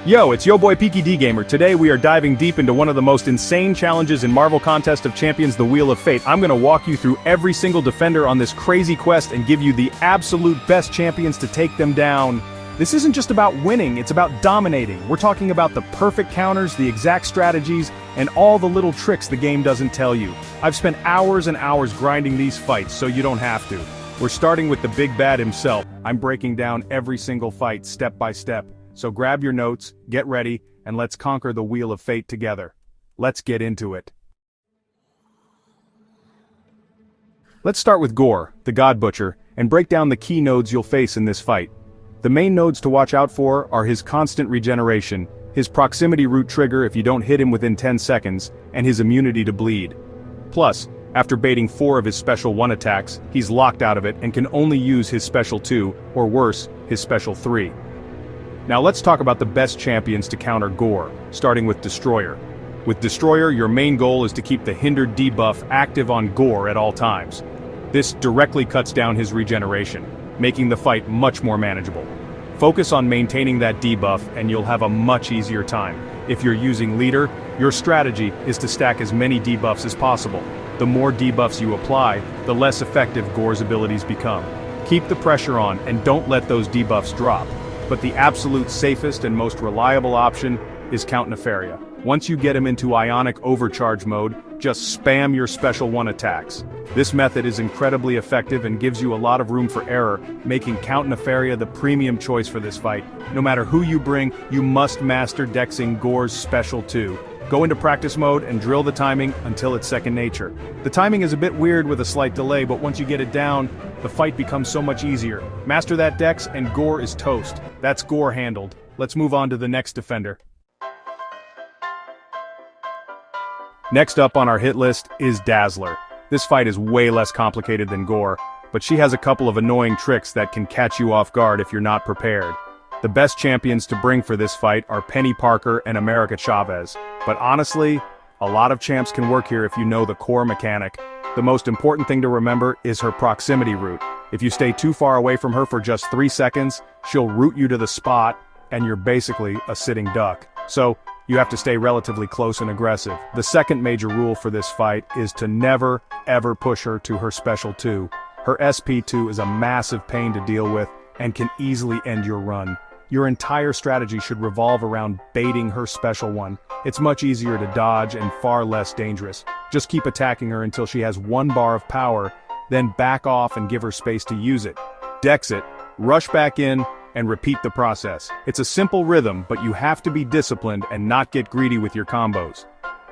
Yo, it's yo boy Peaky D Gamer. Today we are diving deep into one of the most insane challenges in Marvel Contest of Champions, the Wheel of Fate. I'm gonna walk you through every single defender on this crazy quest and give you the absolute best champions to take them down. This isn't just about winning, it's about dominating. We're talking about the perfect counters, the exact strategies, and all the little tricks the game doesn't tell you. I've spent hours and hours grinding these fights, so you don't have to. We're starting with the big bad himself. I'm breaking down every single fight step by step. So grab your notes, get ready, and let's conquer the Wheel of Fate together. Let's get into it. Let's start with Gorr, the God Butcher, and break down the key nodes you'll face in this fight. The main nodes to watch out for are his constant regeneration, his proximity root trigger if you don't hit him within 10 seconds, and his immunity to bleed. Plus, after baiting 4 of his special 1 attacks, he's locked out of it and can only use his special 2, or worse, his special 3. Now let's talk about the best champions to counter Gorr, starting with Destroyer. With Destroyer, your main goal is to keep the hindered debuff active on Gorr at all times. This directly cuts down his regeneration, making the fight much more manageable. Focus on maintaining that debuff and you'll have a much easier time. If you're using Leader, your strategy is to stack as many debuffs as possible. The more debuffs you apply, the less effective Gorr's abilities become. Keep the pressure on and don't let those debuffs drop. But the absolute safest and most reliable option is Count Nefaria. Once you get him into Ionic Overcharge mode, just spam your special 1 attacks. This method is incredibly effective and gives you a lot of room for error, making Count Nefaria the premium choice for this fight. No matter who you bring, you must master dexing Gorr's special 2. Go into practice mode and drill the timing until it's second nature. The timing is a bit weird with a slight delay, but once you get it down, the fight becomes so much easier. Master that dex and Gorr is toast. That's Gorr handled. Let's move on to the next defender. Next up on our hit list is Dazzler. This fight is way less complicated than Gorr, but she has a couple of annoying tricks that can catch you off guard if you're not prepared. The best champions to bring for this fight are Penny Parker and America Chavez, but honestly, a lot of champs can work here if you know the core mechanic. The most important thing to remember is her proximity root. If you stay too far away from her for just 3 seconds, she'll root you to the spot, and you're basically a sitting duck. So, you have to stay relatively close and aggressive. The second major rule for this fight is to never, ever push her to her special 2. Her SP2 is a massive pain to deal with, and can easily end your run. Your entire strategy should revolve around baiting her special 1. It's much easier to dodge and far less dangerous. Just keep attacking her until she has 1 bar of power, then back off and give her space to use it. Dex it, rush back in, and repeat the process. It's a simple rhythm, but you have to be disciplined and not get greedy with your combos.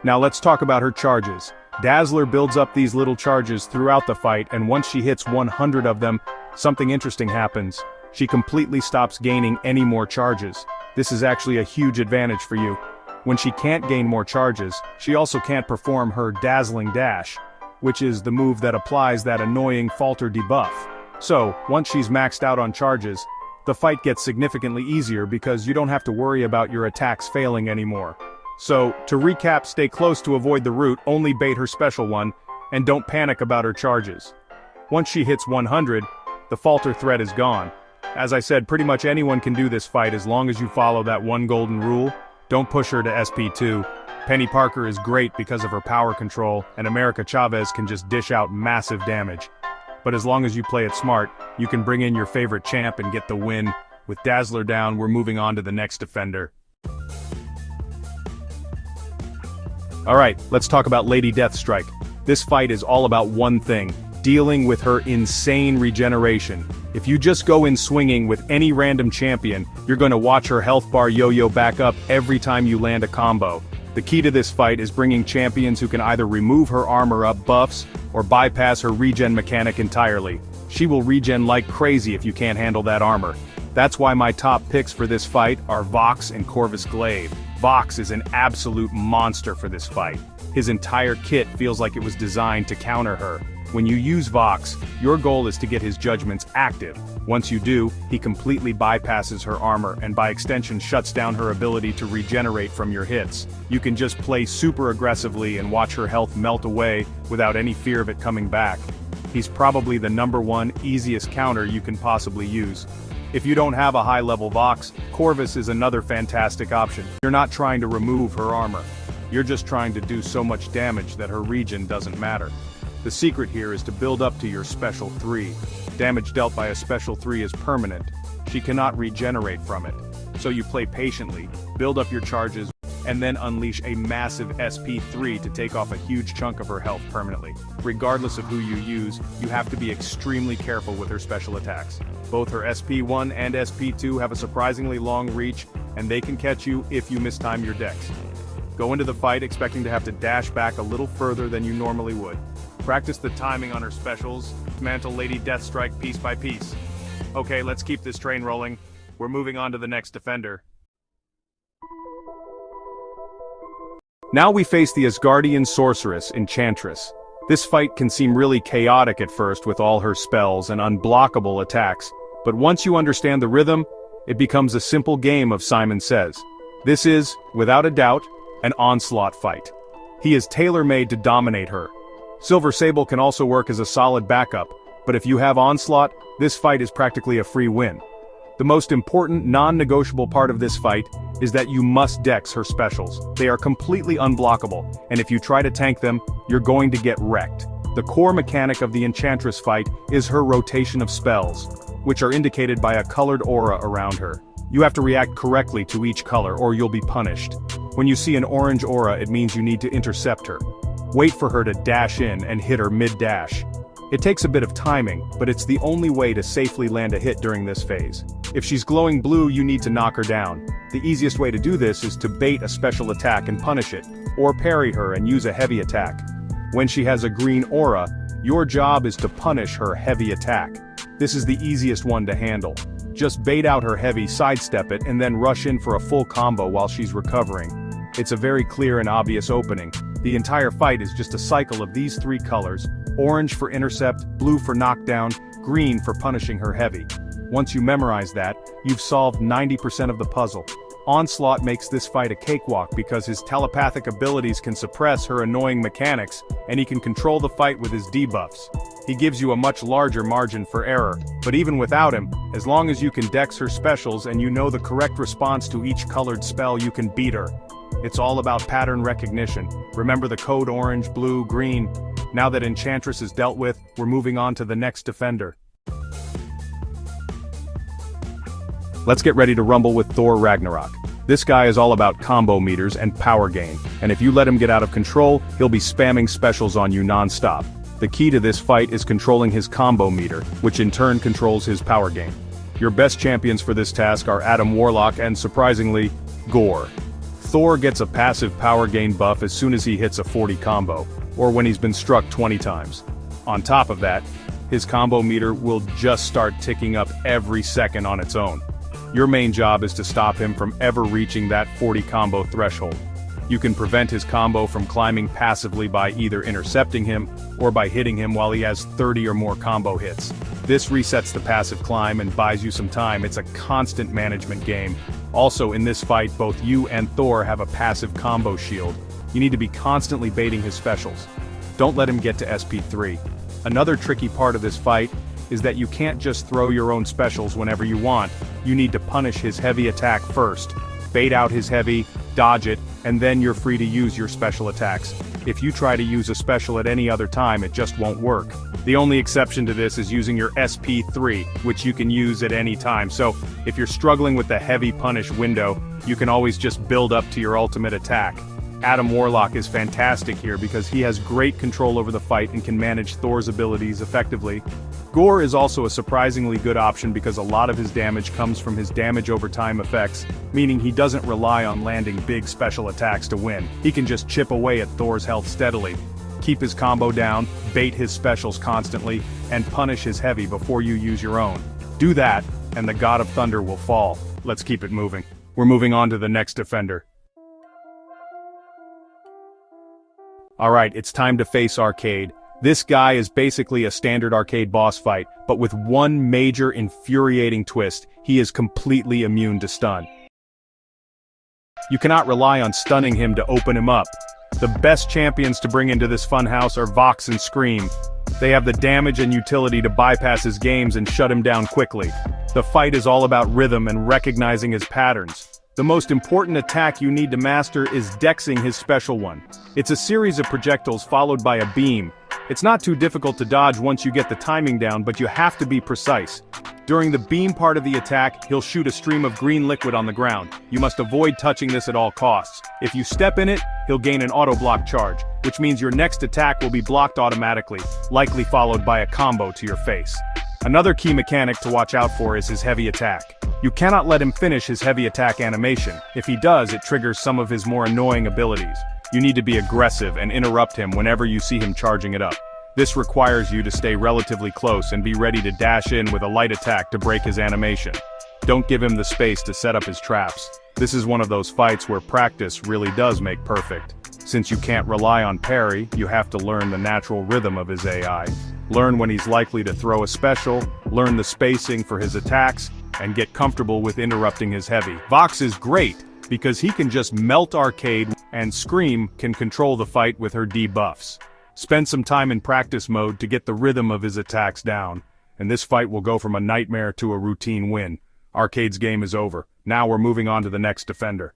Now let's talk about her charges. Dazzler builds up these little charges throughout the fight, and once she hits 100 of them, something interesting happens. She completely stops gaining any more charges. This is actually a huge advantage for you. When she can't gain more charges, she also can't perform her Dazzling Dash, which is the move that applies that annoying falter debuff. So, once she's maxed out on charges, the fight gets significantly easier because you don't have to worry about your attacks failing anymore. So, to recap, stay close to avoid the root, only bait her special 1, and don't panic about her charges. Once she hits 100, the falter threat is gone. As I said, pretty much anyone can do this fight as long as you follow that 1 golden rule. Don't push her to SP2. Penny Parker is great because of her power control, and America Chavez can just dish out massive damage. But as long as you play it smart, you can bring in your favorite champ and get the win. With Dazzler down, we're moving on to the next defender. Alright, let's talk about Lady Deathstrike. This fight is all about one thing: dealing with her insane regeneration. If you just go in swinging with any random champion, you're going to watch her health bar yo-yo back up every time you land a combo. The key to this fight is bringing champions who can either remove her armor up buffs, or bypass her regen mechanic entirely. She will regen like crazy if you can't handle that armor. That's why my top picks for this fight are Vox and Corvus Glaive. Vox is an absolute monster for this fight. His entire kit feels like it was designed to counter her. When you use Vox, your goal is to get his judgments active. Once you do, he completely bypasses her armor and by extension shuts down her ability to regenerate from your hits. You can just play super aggressively and watch her health melt away without any fear of it coming back. He's probably the #1 easiest counter you can possibly use. If you don't have a high-level Vox, Corvus is another fantastic option. You're not trying to remove her armor. You're just trying to do so much damage that her regen doesn't matter. The secret here is to build up to your special 3. Damage dealt by a special 3 is permanent. She cannot regenerate from it. So you play patiently, build up your charges, and then unleash a massive SP3 to take off a huge chunk of her health permanently. Regardless of who you use, you have to be extremely careful with her special attacks. Both her SP1 and SP2 have a surprisingly long reach, and they can catch you if you mistime your decks. Go into the fight expecting to have to dash back a little further than you normally would. Practice the timing on her specials, dismantle Lady Deathstrike piece by piece. Okay, let's keep this train rolling. We're moving on to the next defender. Now we face the Asgardian sorceress, Enchantress. This fight can seem really chaotic at first with all her spells and unblockable attacks, but once you understand the rhythm, it becomes a simple game of Simon Says. This is, without a doubt, an onslaught fight. He is tailor-made to dominate her. Silver Sable can also work as a solid backup, but if you have onslaught, this fight is practically a free win. The most important non-negotiable part of this fight is that you must dex her specials. They are completely unblockable, and if you try to tank them, you're going to get wrecked. The core mechanic of the Enchantress fight is her rotation of spells, which are indicated by a colored aura around her. You have to react correctly to each color or you'll be punished. When you see an orange aura, it means you need to intercept her. Wait for her to dash in and hit her mid-dash. It takes a bit of timing, but it's the only way to safely land a hit during this phase. If she's glowing blue, you need to knock her down. The easiest way to do this is to bait a special attack and punish it, or parry her and use a heavy attack. When she has a green aura, your job is to punish her heavy attack. This is the easiest one to handle. Just bait out her heavy, sidestep it, and then rush in for a full combo while she's recovering. It's a very clear and obvious opening. The entire fight is just a cycle of these 3 colors: orange for intercept, blue for knockdown, green for punishing her heavy. Once you memorize that, you've solved 90% of the puzzle. Onslaught makes this fight a cakewalk because his telepathic abilities can suppress her annoying mechanics, and he can control the fight with his debuffs. He gives you a much larger margin for error, but even without him, as long as you can dex her specials and you know the correct response to each colored spell, you can beat her. It's all about pattern recognition. Remember the code orange, blue, green. Now that Enchantress is dealt with, we're moving on to the next defender. Let's get ready to rumble with Thor Ragnarok. This guy is all about combo meters and power gain, and if you let him get out of control, he'll be spamming specials on you non-stop. The key to this fight is controlling his combo meter, which in turn controls his power gain. Your best champions for this task are Adam Warlock and, surprisingly, Gorr. Thor gets a passive power gain buff as soon as he hits a 40 combo, or when he's been struck 20 times. On top of that, his combo meter will just start ticking up every second on its own. Your main job is to stop him from ever reaching that 40 combo threshold. You can prevent his combo from climbing passively by either intercepting him, or by hitting him while he has 30 or more combo hits. This resets the passive climb and buys you some time. It's a constant management game. Also in this fight, both you and Thor have a passive combo shield. You need to be constantly baiting his specials. Don't let him get to SP3. Another tricky part of this fight is that you can't just throw your own specials whenever you want. You need to punish his heavy attack first. Bait out his heavy, dodge it, and then you're free to use your special attacks. If you try to use a special at any other time, it just won't work. The only exception to this is using your SP3, which you can use at any time. So, if you're struggling with the heavy punish window, you can always just build up to your ultimate attack. Adam Warlock is fantastic here because he has great control over the fight and can manage Thor's abilities effectively. Gorr is also a surprisingly good option because a lot of his damage comes from his damage over time effects, meaning he doesn't rely on landing big special attacks to win. He can just chip away at Thor's health steadily, keep his combo down, bait his specials constantly, and punish his heavy before you use your own. Do that, and the God of Thunder will fall. Let's keep it moving. We're moving on to the next defender. Alright, it's time to face Arcade. This guy is basically a standard arcade boss fight, but with one major infuriating twist: he is completely immune to stun. You cannot rely on stunning him to open him up. The best champions to bring into this funhouse are Vox and Scream. They have the damage and utility to bypass his games and shut him down quickly. The fight is all about rhythm and recognizing his patterns. The most important attack you need to master is dexing his special one. It's a series of projectiles followed by a beam. It's not too difficult to dodge once you get the timing down, but you have to be precise. During the beam part of the attack, he'll shoot a stream of green liquid on the ground. You must avoid touching this at all costs. If you step in it, he'll gain an auto-block charge, which means your next attack will be blocked automatically, likely followed by a combo to your face. Another key mechanic to watch out for is his heavy attack. You cannot let him finish his heavy attack animation. If he does, it triggers some of his more annoying abilities. You need to be aggressive and interrupt him whenever you see him charging it up. This requires you to stay relatively close and be ready to dash in with a light attack to break his animation. Don't give him the space to set up his traps. This is one of those fights where practice really does make perfect. Since you can't rely on parry, you have to learn the natural rhythm of his AI. Learn when he's likely to throw a special, learn the spacing for his attacks, and get comfortable with interrupting his heavy. Vox is great, because he can just melt arcade, and Scream can control the fight with her debuffs. Spend some time in practice mode to get the rhythm of his attacks down, and this fight will go from a nightmare to a routine win. Arcade's game is over. Now we're moving on to the next defender.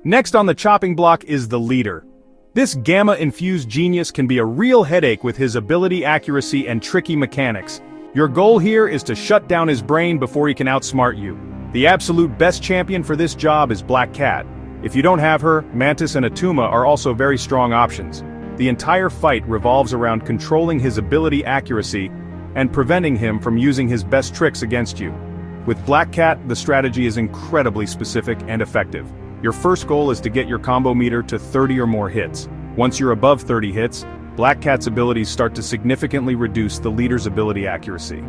Next on the chopping block is the leader. This gamma-infused genius can be a real headache with his ability accuracy and tricky mechanics. Your goal here is to shut down his brain before he can outsmart you. The absolute best champion for this job is Black Cat. If you don't have her, Mantis and Attuma are also very strong options. The entire fight revolves around controlling his ability accuracy and preventing him from using his best tricks against you. With Black Cat, the strategy is incredibly specific and effective. Your first goal is to get your combo meter to 30 or more hits. Once you're above 30 hits, Black Cat's abilities start to significantly reduce the leader's ability accuracy.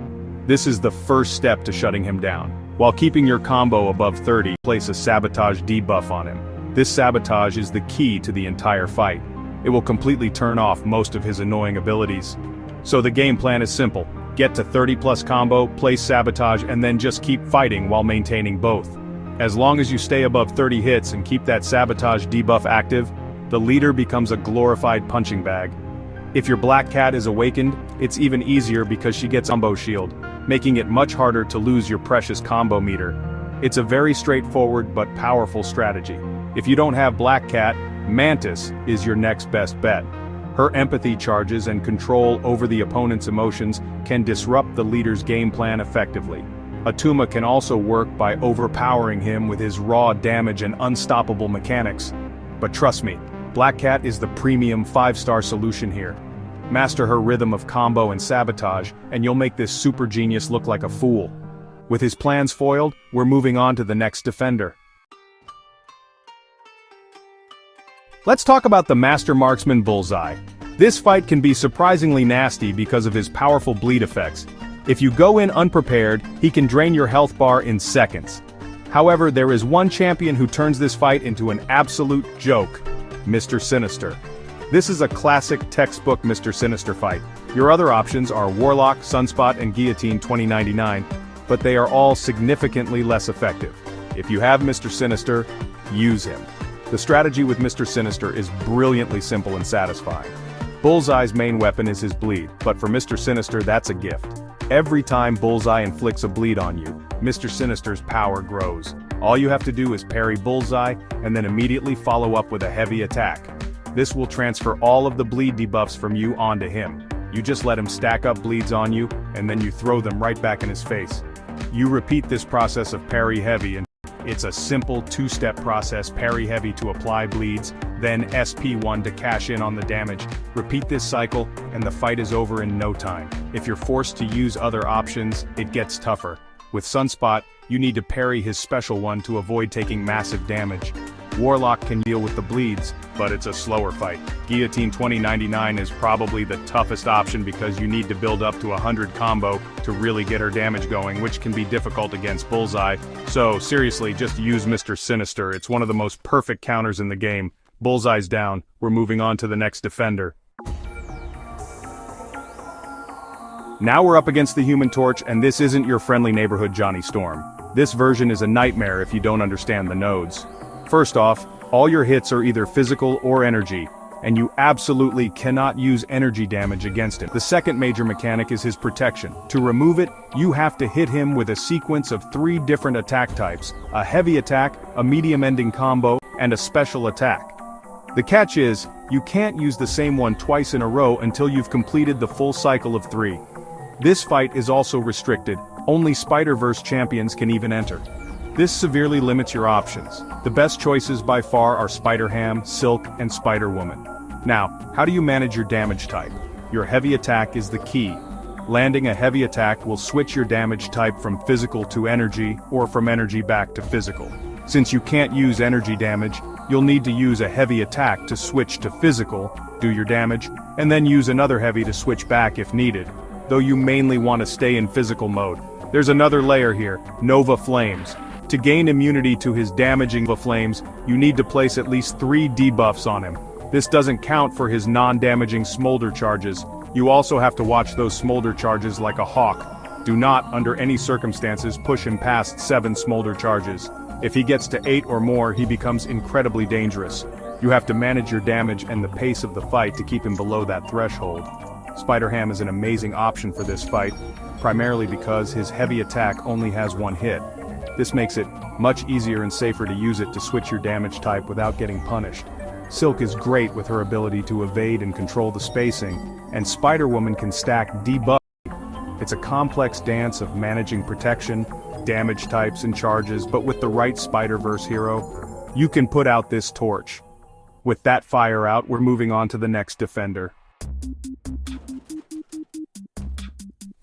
This is the first step to shutting him down. While keeping your combo above 30, place a sabotage debuff on him. This sabotage is the key to the entire fight. It will completely turn off most of his annoying abilities. So the game plan is simple. Get to 30 plus combo, place sabotage, and then just keep fighting while maintaining both. As long as you stay above 30 hits and keep that sabotage debuff active, the leader becomes a glorified punching bag. If your Black Cat is awakened, it's even easier because she gets combo shield, making it much harder to lose your precious combo meter. It's a very straightforward but powerful strategy. If you don't have Black Cat, Mantis is your next best bet. Her empathy charges and control over the opponent's emotions can disrupt the leader's game plan effectively. Attuma can also work by overpowering him with his raw damage and unstoppable mechanics. But trust me, Black Cat is the premium 5-star solution here. Master her rhythm of combo and sabotage, and you'll make this super genius look like a fool. With his plans foiled, we're moving on to the next defender. Let's talk about the master marksman Bullseye. This fight can be surprisingly nasty because of his powerful bleed effects. If you go in unprepared, he can drain your health bar in seconds. However, there is one champion who turns this fight into an absolute joke, Mr. Sinister. This is a classic textbook Mr. Sinister fight. Your other options are Warlock, Sunspot, and Guillotine 2099, but they are all significantly less effective. If you have Mr. Sinister, use him. The strategy with Mr. Sinister is brilliantly simple and satisfying. Bullseye's main weapon is his bleed, but for Mr. Sinister that's a gift. Every time Bullseye inflicts a bleed on you, Mr. Sinister's power grows. All you have to do is parry Bullseye, and then immediately follow up with a heavy attack. This will transfer all of the bleed debuffs from you onto him. You just let him stack up bleeds on you, and then you throw them right back in his face. You repeat this process of parry heavy, and it's a simple two-step process: parry heavy to apply bleeds, then SP1 to cash in on the damage. Repeat this cycle, and the fight is over in no time. If you're forced to use other options, it gets tougher. With Sunspot, you need to parry his special one to avoid taking massive damage. Warlock can deal with the bleeds, but it's a slower fight. Guillotine 2099 is probably the toughest option because you need to build up to 100 combo to really get her damage going, which can be difficult against Bullseye. So seriously, just use Mr. Sinister. It's one of the most perfect counters in the game. Bullseye's down. We're moving on to the next defender. Now we're up against the Human Torch, and this isn't your friendly neighborhood Johnny Storm. This version is a nightmare if you don't understand the nodes. First off, all your hits are either physical or energy. and you absolutely cannot use energy damage against him. The second major mechanic is his protection. To remove it, you have to hit him with a sequence of 3 different attack types: a heavy attack, a medium ending combo, and a special attack. The catch is, you can't use the same one twice in a row until you've completed the full cycle of 3. This fight is also restricted, only Spider-Verse champions can even enter. This severely limits your options. The best choices by far are Spider-Ham, Silk, and Spider-Woman. Now, how do you manage your damage type? Your heavy attack is the key. Landing a heavy attack will switch your damage type from physical to energy, or from energy back to physical. Since you can't use energy damage, you'll need to use a heavy attack to switch to physical, do your damage, and then use another heavy to switch back if needed, though you mainly want to stay in physical mode. There's another layer here, Nova Flames. To gain immunity to his damaging Nova Flames, you need to place at least 3 debuffs on him. This doesn't count for his non-damaging Smolder charges. You also have to watch those Smolder charges like a hawk. Do not, under any circumstances, push him past 7 Smolder charges. If he gets to 8 or more, he becomes incredibly dangerous. You have to manage your damage and the pace of the fight to keep him below that threshold. Spider-Ham is an amazing option for this fight, primarily because his heavy attack only has 1 hit. This makes it much easier and safer to use it to switch your damage type without getting punished. Silk is great with her ability to evade and control the spacing, and Spider-Woman can stack debuff. It's a complex dance of managing protection, damage types and charges, but with the right Spider-Verse hero, you can put out this torch. With that fire out, we're moving on to the next defender.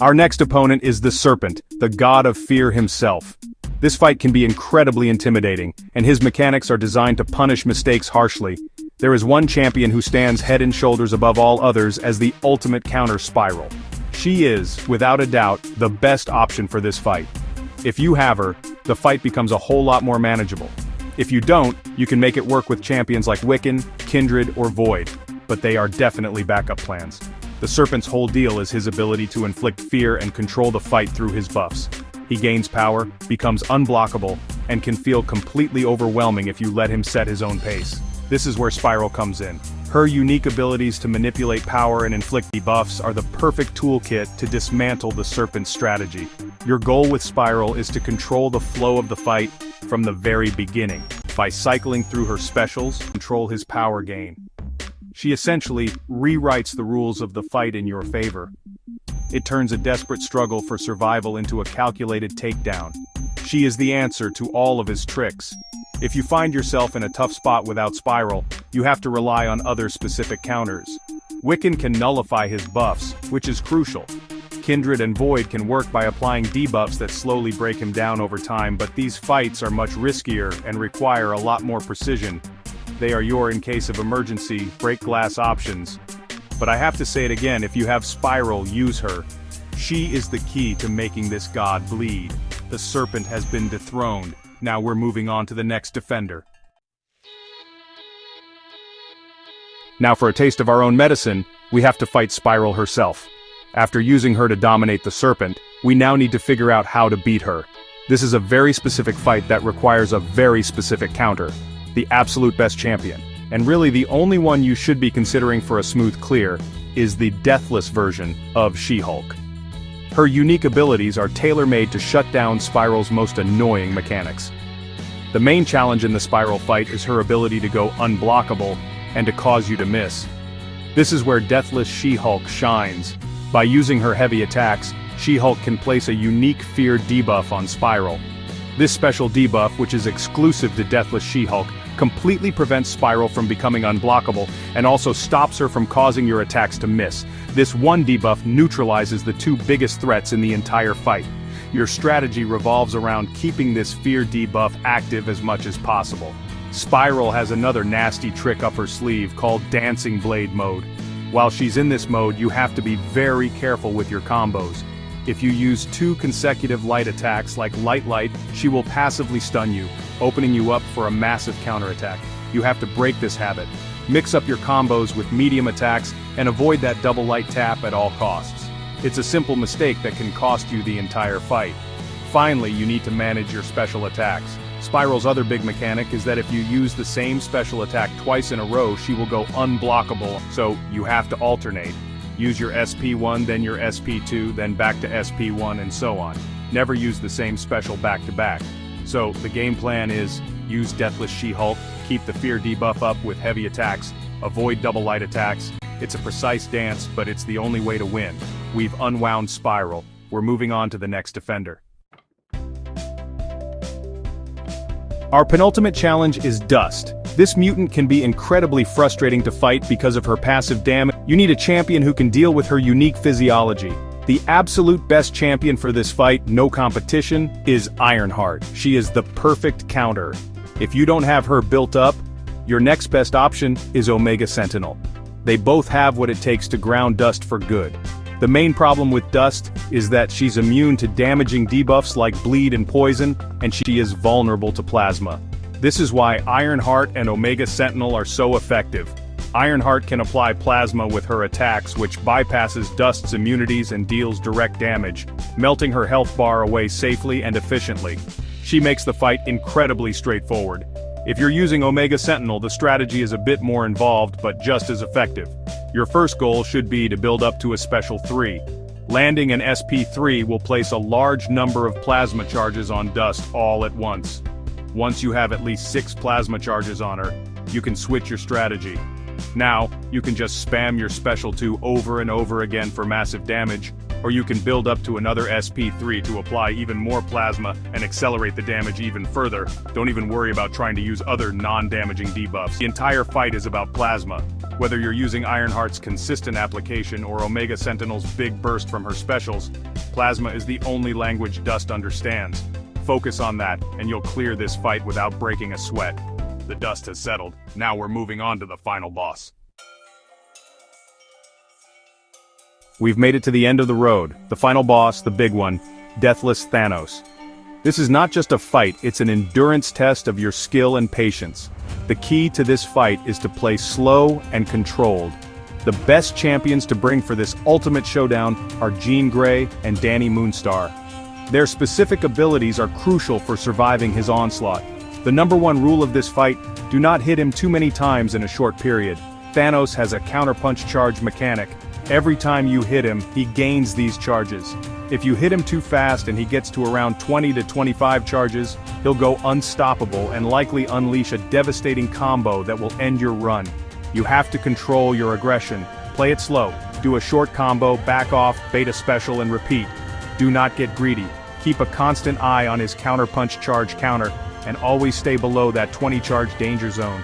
Our next opponent is the Serpent, the god of fear himself. This fight can be incredibly intimidating, and his mechanics are designed to punish mistakes harshly. There is one champion who stands head and shoulders above all others as the ultimate counter Spiral. She is, without a doubt, the best option for this fight. If you have her, the fight becomes a whole lot more manageable. If you don't, you can make it work with champions like Wiccan, Kindred, or Void, but they are definitely backup plans. The Serpent's whole deal is his ability to inflict fear and control the fight through his buffs. He gains power, becomes unblockable, and can feel completely overwhelming if you let him set his own pace. This is where Spiral comes in. Her unique abilities to manipulate power and inflict debuffs are the perfect toolkit to dismantle the Serpent's strategy. Your goal with Spiral is to control the flow of the fight from the very beginning. By cycling through her specials, control his power gain. She essentially rewrites the rules of the fight in your favor. It turns a desperate struggle for survival into a calculated takedown. She is the answer to all of his tricks. If you find yourself in a tough spot without Spiral, you have to rely on other specific counters. Wiccan can nullify his buffs, which is crucial. Kindred and Void can work by applying debuffs that slowly break him down over time, but these fights are much riskier and require a lot more precision. They are your in case of emergency, break glass options. But I have to say it again, if you have Spiral, use her. She is the key to making this god bleed. The Serpent has been dethroned. Now we're moving on to the next defender. Now for a taste of our own medicine, we have to fight Spiral herself. After using her to dominate the Serpent, we now need to figure out how to beat her. This is a very specific fight that requires a very specific counter. The absolute best champion, and really the only one you should be considering for a smooth clear, is the Deathless version of She-Hulk. Her unique abilities are tailor-made to shut down Spiral's most annoying mechanics. The main challenge in the Spiral fight is her ability to go unblockable and to cause you to miss. This is where Deathless She-Hulk shines. By using her heavy attacks, She-Hulk can place a unique fear debuff on Spiral. This special debuff, which is exclusive to Deathless She-Hulk, completely prevents Spiral from becoming unblockable and also stops her from causing your attacks to miss. This one debuff neutralizes the 2 biggest threats in the entire fight. Your strategy revolves around keeping this fear debuff active as much as possible. Spiral has another nasty trick up her sleeve called Dancing Blade mode. While she's in this mode, you have to be very careful with your combos. If you use 2 consecutive light attacks like Light, she will passively stun you, opening you up for a massive counterattack. You have to break this habit. Mix up your combos with medium attacks and avoid that double light tap at all costs. It's a simple mistake that can cost you the entire fight. Finally, you need to manage your special attacks. Spiral's other big mechanic is that if you use the same special attack twice in a row, she will go unblockable, so you have to alternate. Use your SP1, then your SP2, then back to SP1, and so on. Never use the same special back-to-back. So, the game plan is, use Deathless She-Hulk, keep the fear debuff up with heavy attacks, avoid double light attacks. It's a precise dance, but it's the only way to win. We've unwound Spiral. We're moving on to the next defender. Our penultimate challenge is Dust. This mutant can be incredibly frustrating to fight because of her passive damage. You need a champion who can deal with her unique physiology. The absolute best champion for this fight, no competition, is Ironheart. She is the perfect counter. If you don't have her built up, your next best option is Omega Sentinel. They both have what it takes to ground Dust for good. The main problem with Dust is that she's immune to damaging debuffs like bleed and poison, and she is vulnerable to plasma. This is why Ironheart and Omega Sentinel are so effective. Ironheart can apply plasma with her attacks, which bypasses Dust's immunities and deals direct damage, melting her health bar away safely and efficiently. She makes the fight incredibly straightforward. If you're using Omega Sentinel, the strategy is a bit more involved, but just as effective. Your first goal should be to build up to a special 3. Landing an SP3 will place a large number of plasma charges on Dust all at once. Once you have at least 6 plasma charges on her, you can switch your strategy. Now, you can just spam your special 2 over and over again for massive damage, or you can build up to another SP3 to apply even more plasma and accelerate the damage even further. Don't even worry about trying to use other non-damaging debuffs. The entire fight is about plasma. Whether you're using Ironheart's consistent application or Omega Sentinel's big burst from her specials, plasma is the only language Dust understands. Focus on that, and you'll clear this fight without breaking a sweat. The dust has settled. Now we're moving on to the final boss. We've made it to the end of the road. The final boss, the big one, Deathless Thanos. This is not just a fight, it's an endurance test of your skill and patience. The key to this fight is to play slow and controlled. The best champions to bring for this ultimate showdown are Jean Grey and Dani Moonstar. Their specific abilities are crucial for surviving his onslaught. The number one rule of this fight, do not hit him too many times in a short period. Thanos has a counterpunch charge mechanic. Every time you hit him, he gains these charges. If you hit him too fast and he gets to around 20 to 25 charges, he'll go unstoppable and likely unleash a devastating combo that will end your run. You have to control your aggression. Play it slow. Do a short combo, back off, bait a special and repeat. Do not get greedy. Keep a constant eye on his counterpunch charge counter, and always stay below that 20 charge danger zone.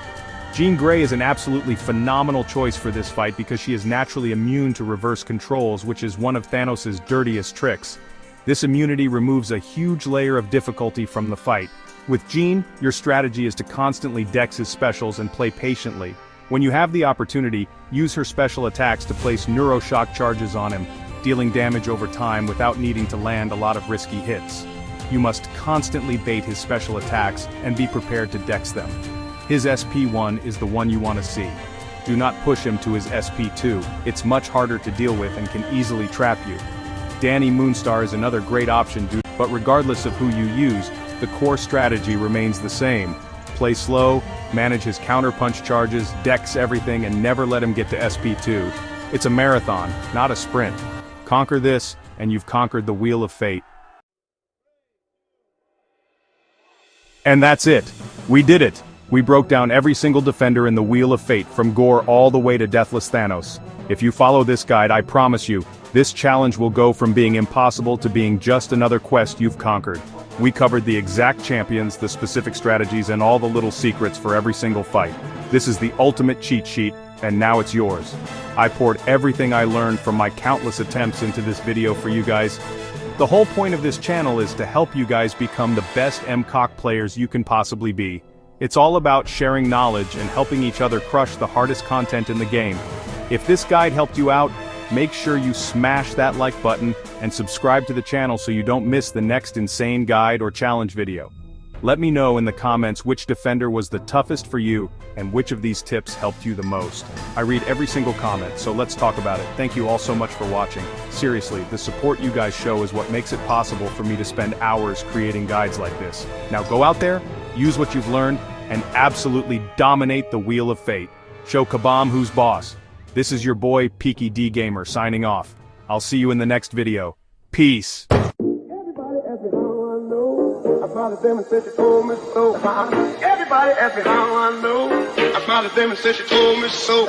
Jean Grey is an absolutely phenomenal choice for this fight because she is naturally immune to reverse controls, which is one of Thanos' dirtiest tricks. This immunity removes a huge layer of difficulty from the fight. With Jean, your strategy is to constantly dex his specials and play patiently. When you have the opportunity, use her special attacks to place neuroshock charges on him, dealing damage over time without needing to land a lot of risky hits. You must constantly bait his special attacks and be prepared to dex them. His SP1 is the one you want to see. Do not push him to his SP2, it's much harder to deal with and can easily trap you. Dani Moonstar is another great option, but regardless of who you use, the core strategy remains the same. Play slow, manage his counterpunch charges, dex everything, and never let him get to SP2. It's a marathon, not a sprint. Conquer this, and you've conquered the Wheel of Fate. And that's it. We did it. We broke down every single defender in the Wheel of Fate, from Gorr all the way to Deathless Thanos. If you follow this guide, I promise you, this challenge will go from being impossible to being just another quest you've conquered. We covered the exact champions, the specific strategies, and all the little secrets for every single fight. This is the ultimate cheat sheet, and now it's yours. I poured everything I learned from my countless attempts into this video for you guys. The whole point of this channel is to help you guys become the best Mcoc players you can possibly be. It's all about sharing knowledge and helping each other crush the hardest content in the game. If this guide helped you out, make sure you smash that like button and subscribe to the channel so you don't miss the next insane guide or challenge video. Let me know in the comments which defender was the toughest for you, and which of these tips helped you the most. I read every single comment, so let's talk about it. Thank you all so much for watching. Seriously, the support you guys show is what makes it possible for me to spend hours creating guides like this. Now go out there, use what you've learned, and absolutely dominate the Wheel of Fate. Show Kabam who's boss. This is your boy, Peaky D Gamer, signing off. I'll see you in the next video. Peace. Everybody ask me how I know. I smiled at them and said she told me so. Everybody ask me how I know. I smiled at them and said she told me so.